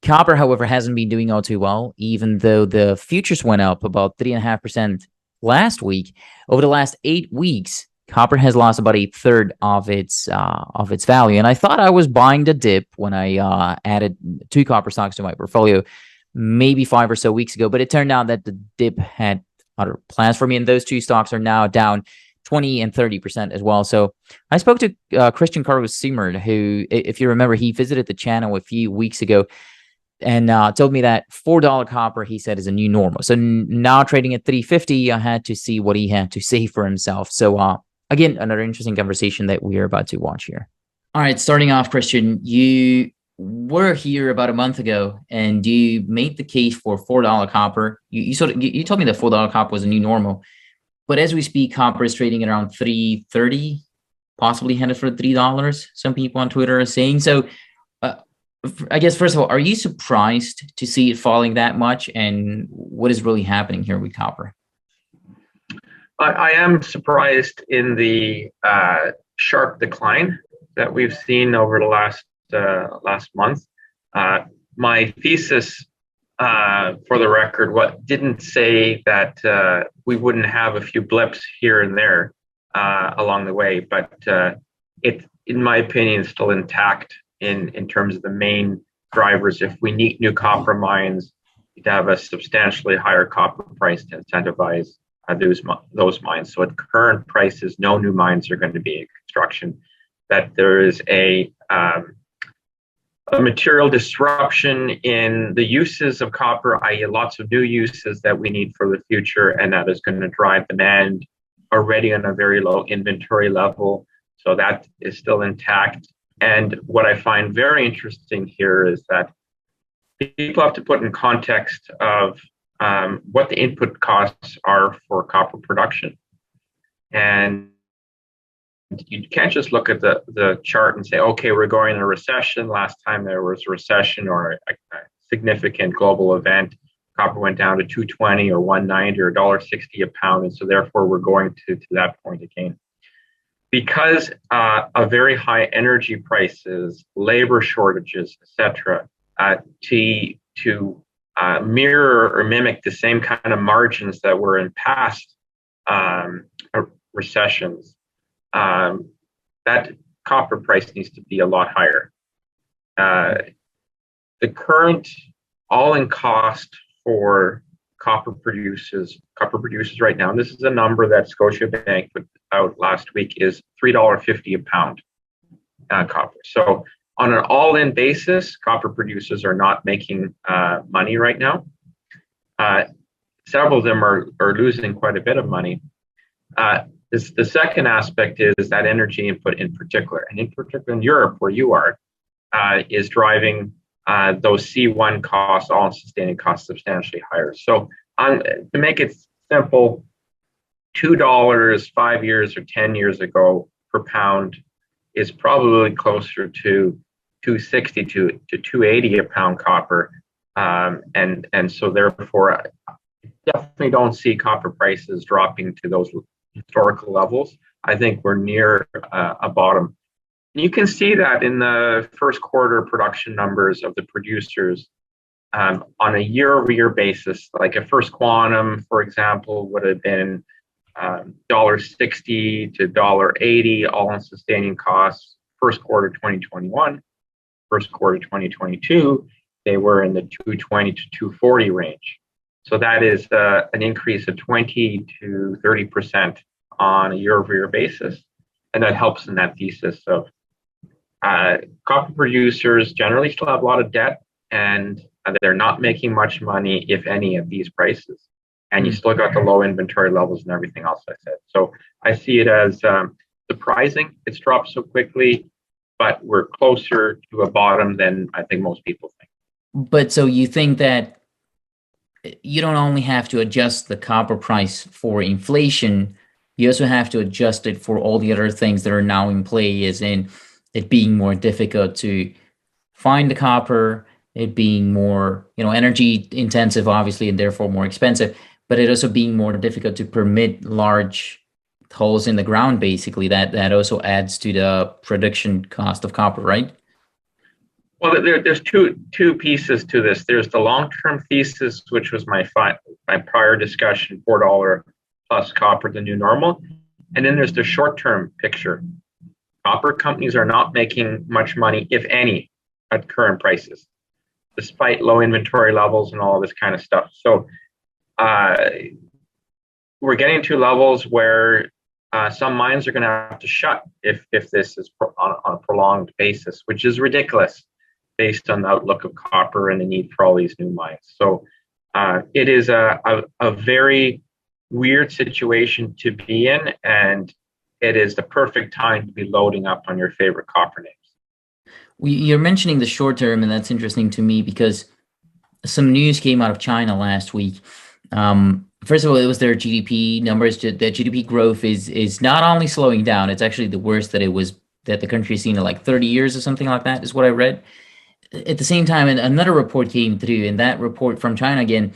Copper, however, hasn't been doing all too well, even though the futures went up about 3.5% last week. Over the last 8 weeks, copper has lost about a third of its value. And I thought I was buying the dip when I added 2 copper stocks to my portfolio, maybe 5 or so weeks ago. But it turned out that the dip had other plans for me, and those 2 stocks are now down 20 and 30% as well. So I spoke to Christian Kargl-Simard, who, if you remember, he visited the channel a few weeks ago and told me that $4 copper, he said, is a new normal. So now trading at 350, I had to see what he had to say for himself. So again, another interesting conversation that we are about to watch here. All right, starting off, Christian, you were here about a month ago and you made the case for $4 copper. You told me that $4 copper was a new normal. But as we speak, copper is trading at around 330, possibly headed for $3. Some people on Twitter are saying. So I guess, first of all, are you surprised to see it falling that much? And what is really happening here with copper? I am surprised in the sharp decline that we've seen over the last month. My thesis, for the record, didn't say that we wouldn't have a few blips here and there along the way, but it, in my opinion, is still intact in terms of the main drivers. If we need new copper mines, you'd have a substantially higher copper price to incentivize those mines. So at current prices, no new mines are going to be in construction. That there is a material disruption in the uses of copper, i.e. lots of new uses that we need for the future, and that is going to drive demand already on a very low inventory level. So that is still intact. And what I find very interesting here is that people have to put in context of what the input costs are for copper production. And you can't just look at the chart and say, okay, we're going in a recession. Last time there was a recession or a significant global event, copper went down to 220 or 190 or $1.60 a pound. And so therefore we're going to that point again. Because of very high energy prices, labor shortages, etc., to mirror or mimic the same kind of margins that were in past recessions, that copper price needs to be a lot higher. The current all-in cost for copper producers right now, and this is a number that Scotiabank put out last week, is $3.50 a pound copper. So on an all-in basis, copper producers are not making money right now. Several of them are losing quite a bit of money. The second aspect is that energy input in particular, and in particular in Europe, where you are, is driving those C1 costs, all-in sustaining costs, substantially higher. So to make it simple, $2 5 years or 10 years ago per pound is probably closer to $260 to $280 a pound copper. And so therefore, I definitely don't see copper prices dropping to those historical levels. I think we're near a bottom. And you can see that in the first quarter production numbers of the producers on a year-over-year basis. Like a First Quantum, for example, would have been $1.60 to $1.80 all-in sustaining costs. First quarter 2021, first quarter 2022, they were in the 220 to 240 range. So that is an increase of 20 to 30% on a year-over-year basis. And that helps in that thesis of copper producers generally still have a lot of debt, and they're not making much money, if any, at these prices. And you still got the low inventory levels and everything else I said. So I see it as surprising it's dropped so quickly, but we're closer to a bottom than I think most people think. But so you think that you don't only have to adjust the copper price for inflation, you also have to adjust it for all the other things that are now in play, as in it being more difficult to find the copper, it being more, energy intensive, obviously, and therefore more expensive, but it also being more difficult to permit large holes in the ground, basically. That also adds to the production cost of copper, right? Well, there's two pieces to this. There's the long-term thesis, which was my prior discussion, $4 plus copper, the new normal, and then there's the short-term picture. Copper companies are not making much money, if any, at current prices, despite low inventory levels and all this kind of stuff. So we're getting to levels where some mines are going to have to shut if this is on a prolonged basis, which is ridiculous based on the outlook of copper and the need for all these new mines. So it is a very weird situation to be in, and it is the perfect time to be loading up on your favorite copper names. You're mentioning the short term, and that's interesting to me because some news came out of China last week. First of all, it was their GDP numbers. That GDP growth is not only slowing down; it's actually the worst that the country has seen in like 30 years or something like that. Is what I read. At the same time, another report came through, and that report from China again,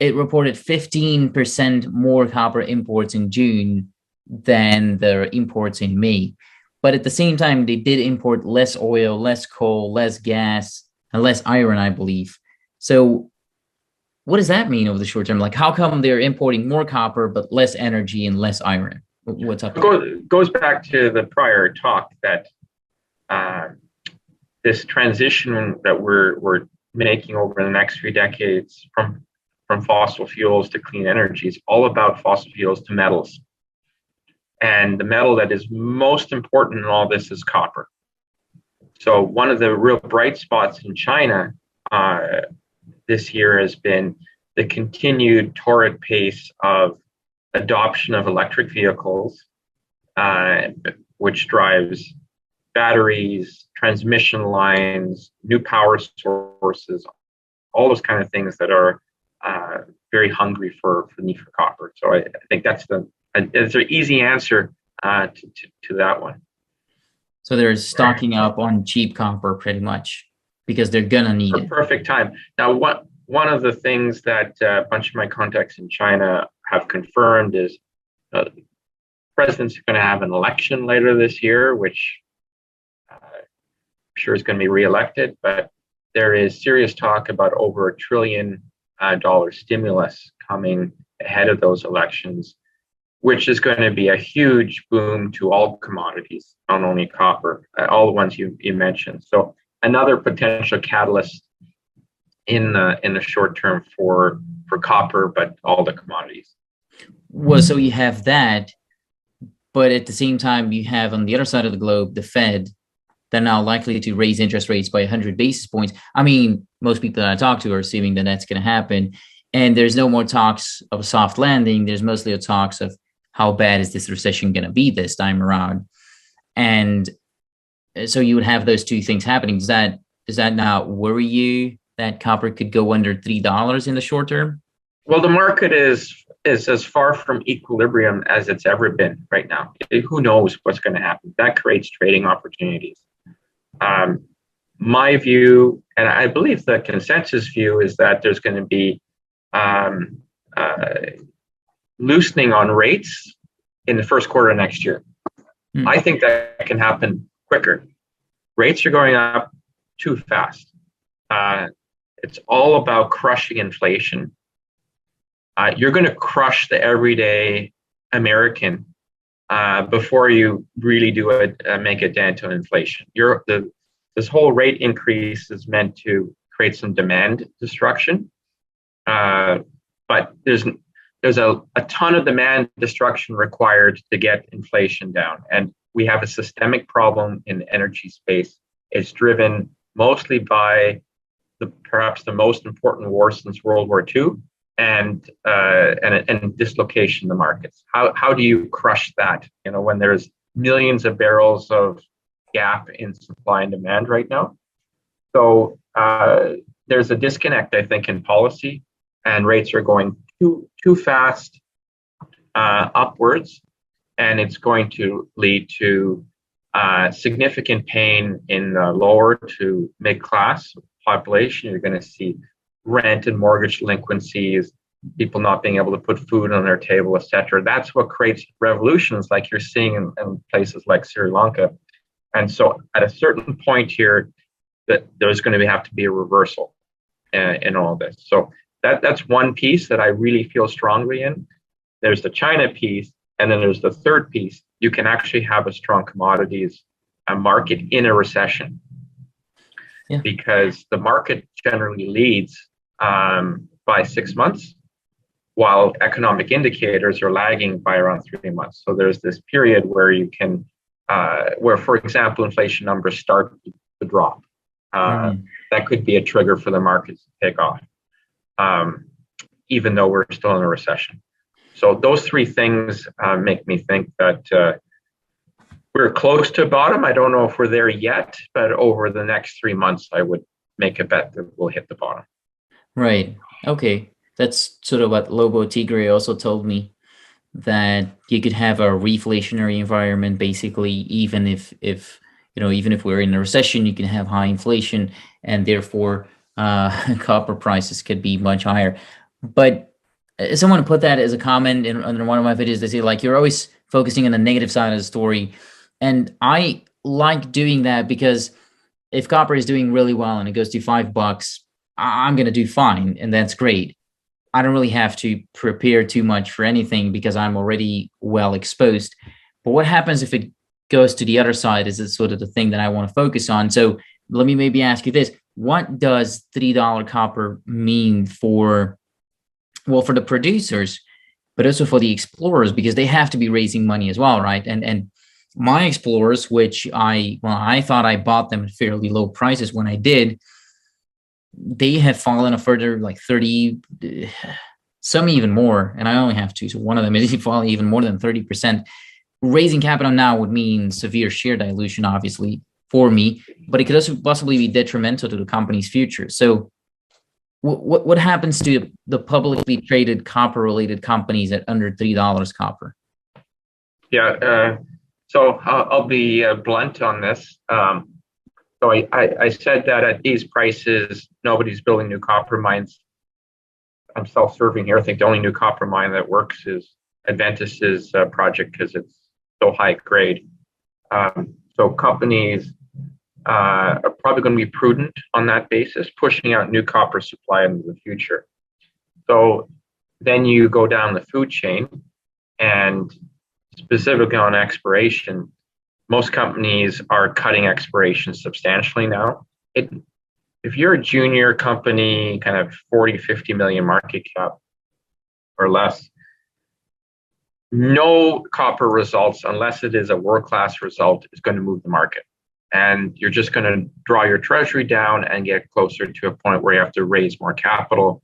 it reported 15% more copper imports in June than their imports in May. But at the same time, they did import less oil, less coal, less gas, and less iron, I believe. So what does that mean over the short term? Like, how come they're importing more copper but less energy and less iron? What's up? It goes back to the prior talk that this transition that we're making over the next few decades from fossil fuels to clean energy is all about fossil fuels to metals. And the metal that is most important in all this is copper. So one of the real bright spots in China this year has been the continued torrid pace of adoption of electric vehicles, which drives batteries, transmission lines, new power sources, all those kind of things that are very hungry for the need for copper. So I think it's an easy answer to that one. So they're stocking up on cheap copper pretty much because they're gonna need it. Perfect time. Now, one of the things that a bunch of my contacts in China have confirmed is the president's going to have an election later this year, which I'm sure is going to be reelected, but there is serious talk about over $1 trillion stimulus coming ahead of those elections, which is going to be a huge boom to all commodities, not only copper, all the ones you mentioned. So another potential catalyst in the short term for copper, but all the commodities. Well, so you have that, but at the same time, you have on the other side of the globe, the Fed, they're now likely to raise interest rates by 100 basis points. I mean, most people that I talk to are assuming that that's going to happen. And there's no more talks of a soft landing. There's mostly a talks of how bad is this recession going to be this time around. And so you would have those two things happening. Does that not worry you that copper could go under $3 in the short term? Well, the market is as far from equilibrium as it's ever been right now. Who knows what's going to happen? That creates trading opportunities. My view, and I believe the consensus view, is that there's going to be loosening on rates in the first quarter of next year. I think that can happen quicker. Rates are going up too fast. It's all about crushing inflation. You're going to crush the everyday American before you really do it, make a dent on inflation. This whole rate increase is meant to create some demand destruction, but there's a ton of demand destruction required to get inflation down, and we have a systemic problem in the energy space. It's driven mostly by perhaps the most important war since World War II, and dislocation in the markets. How do you crush that? When there's millions of barrels of gap in supply and demand right now. So there's a disconnect, I think, in policy, and rates are going too fast upwards, and it's going to lead to significant pain in the lower to mid-class population. You're going to see rent and mortgage delinquencies, people not being able to put food on their table, etc. That's what creates revolutions like you're seeing in places like Sri Lanka. And so at a certain point here, that there's going to have to be a reversal in all this. So that's one piece that I really feel strongly in. There's the China piece, and then there's the third piece. You can actually have a strong commodities market in a recession, because the market generally leads by 6 months, while economic indicators are lagging by around 3 months. So there's this period where you can, where, for example, inflation numbers start to drop. That could be a trigger for the markets to take off, even though we're still in a recession. So those three things make me think that we're close to bottom. I don't know if we're there yet, but over the next 3 months, I would make a bet that we'll hit the bottom. Right. Okay. That's sort of what Lobo Tigre also told me, that you could have a reflationary environment, basically, even if even if we're in a recession, you can have high inflation, and therefore copper prices could be much higher. But someone put that as a comment under one of my videos. They say, like, you're always focusing on the negative side of the story. And I like doing that, because if copper is doing really well and it goes to $5, I'm going to do fine. And that's great. I don't really have to prepare too much for anything because I'm already well exposed. But what happens if it goes to the other side is sort of the thing that I want to focus on. So let me maybe ask you this. What does $3 copper mean for the producers, but also for the explorers, because they have to be raising money as well, right? And my explorers, which I thought I bought them at fairly low prices when I did, they have fallen a further like 30, some even more, and I only have two, so one of them is falling even more than 30%. Raising capital now would mean severe share dilution, obviously, for me, but it could also possibly be detrimental to the company's future. So what happens to the publicly traded copper-related companies at under $3 copper? Yeah, so I'll be blunt on this. So I said that at these prices, nobody's building new copper mines. I'm self-serving here. I think the only new copper mine that works is Adventus's project, because it's so high grade. So companies are probably going to be prudent on that basis, pushing out new copper supply into the future. So then you go down the food chain, and specifically on exploration, most companies are cutting exploration substantially now. If you're a junior company, kind of 40, 50 million market cap or less, no copper results, unless it is a world-class result, is going to move the market. And you're just going to draw your treasury down and get closer to a point where you have to raise more capital.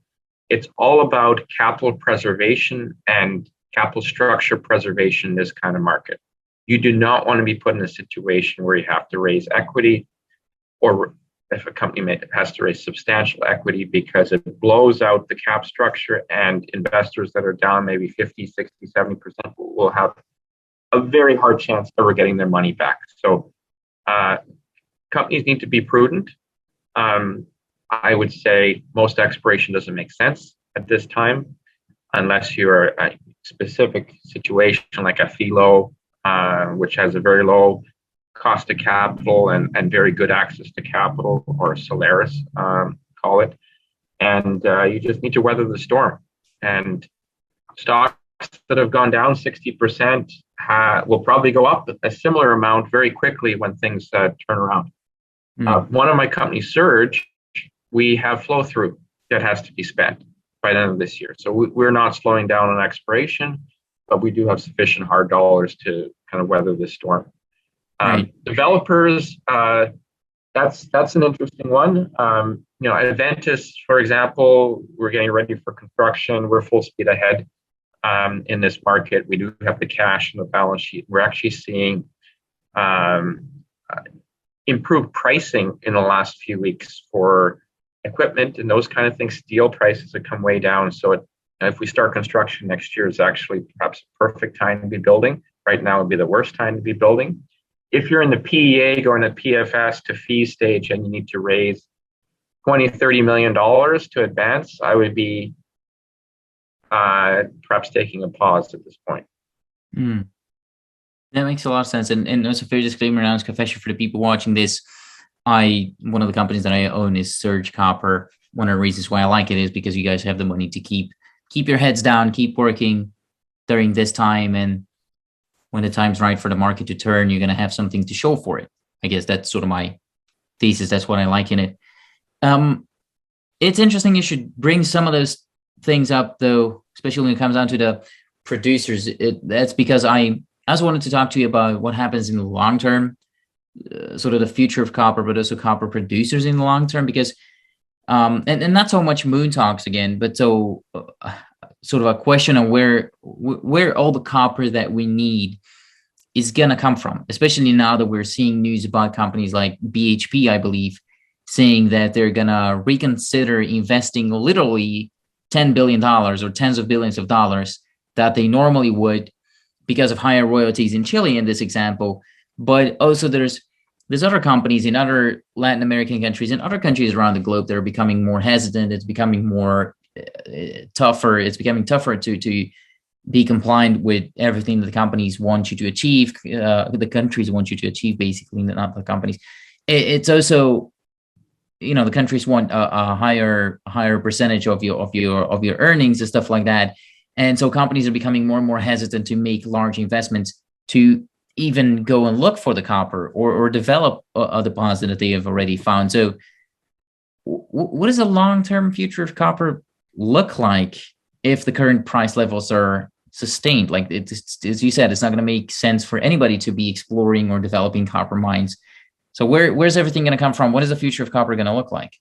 It's all about capital preservation and capital structure preservation in this kind of market. You do not want to be put in a situation where you have to raise equity, or if a company has to raise substantial equity, because it blows out the cap structure, and investors that are down maybe 50, 60, 70% will have a very hard chance of ever getting their money back. So companies need to be prudent. I would say most exploration doesn't make sense at this time, unless you're a specific situation like a Filo, which has a very low cost of capital and very good access to capital, or Solaris, call it. And you just need to weather the storm. And stocks that have gone down 60% will probably go up a similar amount very quickly when things turn around. One of my companies, Surge, we have flow through that has to be spent by the end of this year. So we're not slowing down on exploration, but we do have sufficient hard dollars to kind of weather this storm. Developers, that's an interesting one. Adventus, for example, we're getting ready for construction. We're full speed ahead in this market. We do have the cash in the balance sheet. We're actually seeing improved pricing in the last few weeks for equipment and those kind of things. Steel prices have come way down. So if we start construction next year, it's actually perhaps a perfect time to be building. Right now would be the worst time to be building. If you're in the PEA, going to PFS to fee stage, and you need to raise $20, $30 million to advance, I would be perhaps taking a pause at this point. That makes a lot of sense. And also, fair disclaimer, announced confession for the people watching this. one of the companies that I own is Surge Copper. One of the reasons why I like it is because you guys have the money to keep your heads down, keep working during this time, and when the time's right for the market to turn, you're gonna have something to show for it. I guess that's sort of my thesis. That's what I like in it. Um, it's interesting you should bring some of those things up, though, especially when it comes down to the producers. That's because I also wanted to talk to you about what happens in the long term, sort of the future of copper, but also copper producers in the long term, because and not so much moon talks again, but sort of a question of where all the copper that we need is gonna come from, especially now that we're seeing news about companies like BHP, I believe, saying that they're gonna reconsider investing literally $10 billion or tens of billions of dollars that they normally would because of higher royalties in Chile in this example. But also there's other companies in other Latin American countries and other countries around the globe that are becoming more hesitant. It's becoming more tougher. It's becoming tougher to be compliant with everything that the companies want you to achieve. The countries want you to achieve, basically, not the companies. It's also, the countries want a higher percentage of your earnings and stuff like that. And so companies are becoming more and more hesitant to make large investments to even go and look for the copper or develop a deposit that they have already found. So what does the long-term future of copper look like if the current price levels are sustained? Like, it's, as you said, it's not going to make sense for anybody to be exploring or developing copper mines. So where's everything going to come from? What is the future of copper going to look like?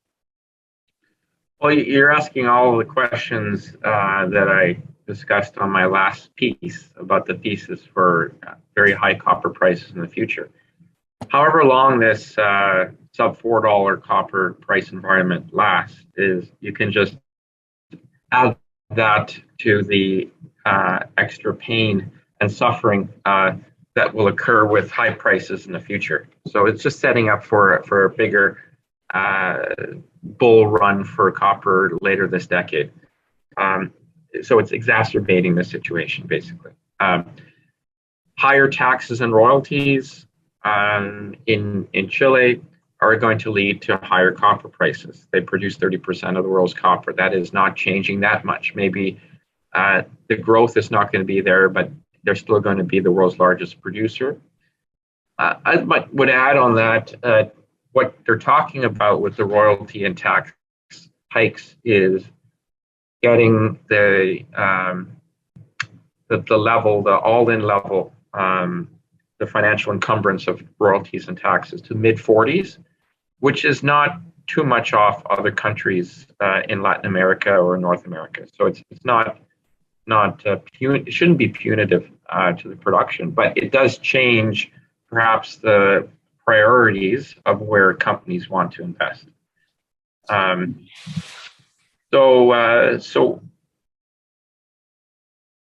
Well, you're asking all of the questions that I discussed on my last piece about the thesis for very high copper prices in the future. However long this sub $4 copper price environment lasts, is you can just add that to the extra pain and suffering that will occur with high prices in the future. So it's just setting up for a bigger bull run for copper later this decade. So it's exacerbating the situation, basically. Higher taxes and royalties in Chile are going to lead to higher copper prices. They produce 30% of the world's copper. That is not changing that much. Maybe the growth is not going to be there, but they're still going to be the world's largest producer. I would add on that, what they're talking about with the royalty and tax hikes is getting the level, the all-in level, the financial encumbrance of royalties and taxes to mid-40s, which is not too much off other countries in Latin America or North America. So it's not it shouldn't be punitive to the production, but it does change perhaps the priorities of where companies want to invest. So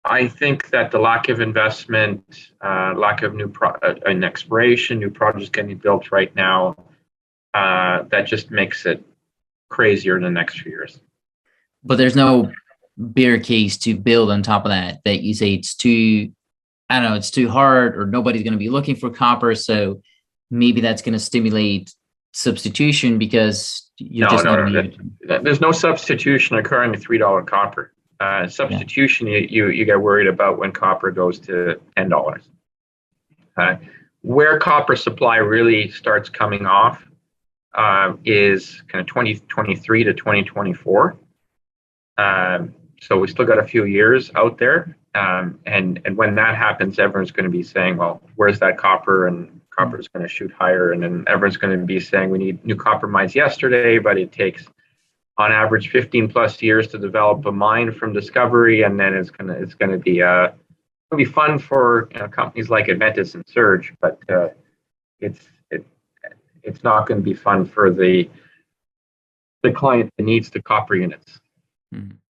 I think that the lack of investment, lack of an exploration, new projects getting built right now, that just makes it crazier in the next few years. But there's no bear case to build on top of that you say it's too, I don't know, it's too hard, or nobody's going to be looking for copper, so maybe that's going to stimulate substitution because you're there's no substitution occurring at $3 copper. Substitution, you get worried about when copper goes to $10. Where copper supply really starts coming off is kind of 2023 to 2024. So we still got a few years out there. And when that happens, everyone's going to be saying, well, where's that copper? And copper is going to shoot higher. And then everyone's going to be saying we need new copper mines yesterday, but it takes on average 15 plus years to develop a mine from discovery. And then it's going to be fun for companies like Adventus and Surge, but it's not going to be fun for the client that needs the copper units. Mm-hmm.